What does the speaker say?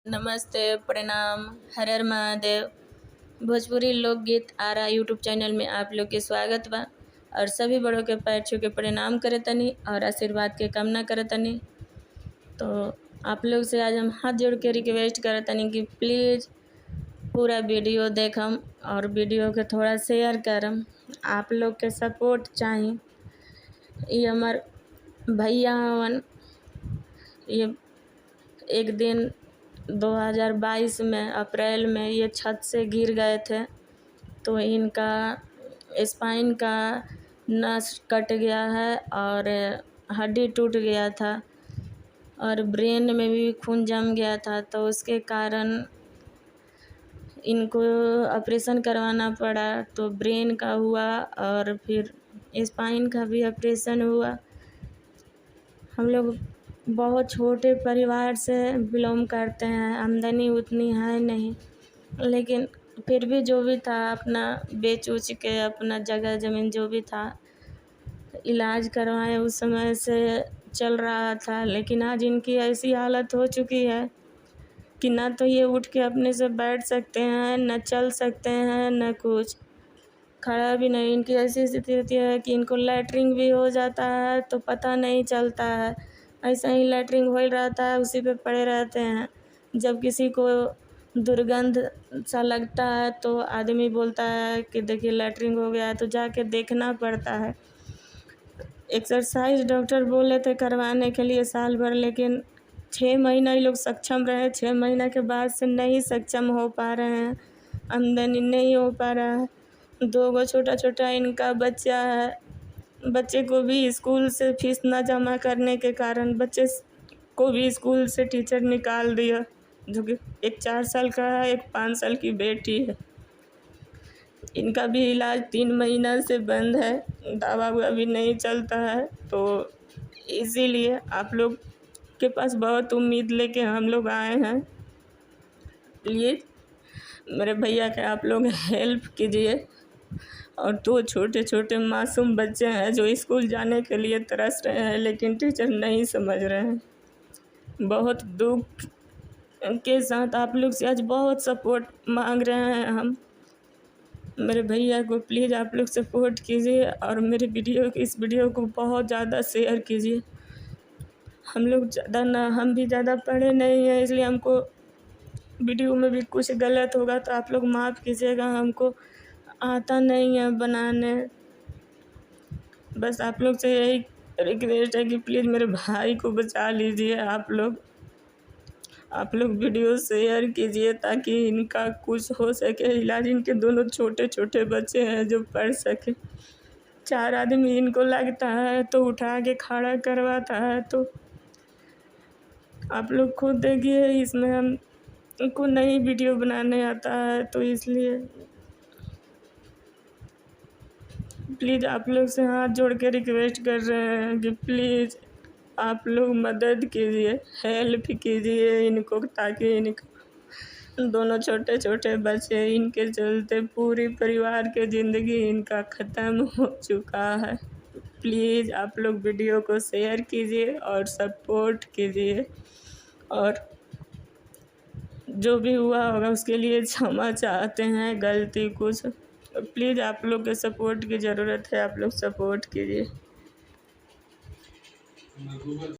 नमस्ते, प्रणाम, हर हर महादेव। भोजपुरी लोकगीत आरा यूट्यूब चैनल में आप लोग के स्वागत बा और सभी बड़ों के पैर छू के प्रणाम करे तनी और आशीर्वाद के कामना करे तनी। तो आप लोग से आज हम हाथ जोड़ के रिक्वेस्ट करे तनी कि प्लीज़ पूरा वीडियो देखम और वीडियो के थोड़ा शेयर करम। आप लोग के सपोर्ट चाहिए। ये हमार भैया हवन, ये एक दिन 2022 में अप्रैल में ये छत से गिर गए थे, तो इनका स्पाइन का नस कट गया है और हड्डी टूट गया था और ब्रेन में भी खून जम गया था। तो उसके कारण इनको ऑपरेशन करवाना पड़ा। तो ब्रेन का हुआ और फिर स्पाइन का भी ऑपरेशन हुआ। हम लोग बहुत छोटे परिवार से बिलोंग करते हैं, आमदनी उतनी है नहीं, लेकिन फिर भी जो भी था अपना बेच उच के अपना जगह ज़मीन जो भी था इलाज करवाए, उस समय से चल रहा था। लेकिन आज इनकी ऐसी हालत हो चुकी है कि ना तो ये उठ के अपने से बैठ सकते हैं, न चल सकते हैं, न कुछ खड़ा भी नहीं। इनकी ऐसी स्थिति होती है कि इनको लैट्रिन भी हो जाता है तो पता नहीं चलता है, ऐसा ही लैट्रिन हो रहता है, उसी पे पड़े रहते हैं। जब किसी को दुर्गंध सा लगता है तो आदमी बोलता है कि देखिए लैट्रिन हो गया है, तो जाके देखना पड़ता है। एक्सरसाइज डॉक्टर बोले थे करवाने के लिए साल भर, लेकिन 6 महीना ये लोग सक्षम रहे, 6 महीना के बाद से नहीं सक्षम हो पा रहे हैं, आमदनी नहीं हो पा रहा है। 2 छोटा छोटा इनका बच्चा है, बच्चे को भी स्कूल से फीस ना जमा करने के कारण बच्चे को भी स्कूल से टीचर निकाल दिया, जो कि एक 4 साल का है, एक 5 साल की बेटी है। इनका भी इलाज 3 महीना से बंद है, दवा हुआ भी नहीं चलता है। तो इसीलिए आप लोग के पास बहुत उम्मीद लेके हम लोग आए हैं। प्लीज़ मेरे भैया के आप लोग हेल्प कीजिए। और 2 छोटे छोटे मासूम बच्चे हैं जो स्कूल जाने के लिए तरस रहे हैं, लेकिन टीचर नहीं समझ रहे हैं। बहुत दुख के साथ आप लोग से आज बहुत सपोर्ट मांग रहे हैं हम। मेरे भैया को प्लीज़ आप लोग सपोर्ट कीजिए और मेरे इस वीडियो को बहुत ज़्यादा शेयर कीजिए। हम भी ज़्यादा पढ़े नहीं हैं, इसलिए हमको वीडियो में भी कुछ गलत होगा तो आप लोग माफ़ कीजिएगा, हमको आता नहीं है बनाने। बस आप लोग से यही रिक्वेस्ट है कि प्लीज़ मेरे भाई को बचा लीजिए। आप लोग वीडियो शेयर कीजिए ताकि इनका कुछ हो सके इलाज। इनके दोनों छोटे छोटे बच्चे हैं जो पढ़ सके। 4 आदमी इनको लगता है तो उठा के खड़ा करवाता है। तो आप लोग खुद देखिए, इसमें हमको नहीं वीडियो बनाने आता है, तो इसलिए प्लीज़ आप लोग से हाथ जोड़ के रिक्वेस्ट कर रहे हैं कि प्लीज़ आप लोग मदद कीजिए, हेल्प कीजिए इनको, ताकि इनको दोनों छोटे छोटे बच्चे, इनके चलते पूरी परिवार की ज़िंदगी इनका ख़त्म हो चुका है। प्लीज़ आप लोग वीडियो को शेयर कीजिए और सपोर्ट कीजिए, और जो भी हुआ होगा उसके लिए क्षमा चाहते हैं, गलती कुछ। प्लीज़ आप लोग के सपोर्ट की ज़रूरत है, आप लोग सपोर्ट कीजिए।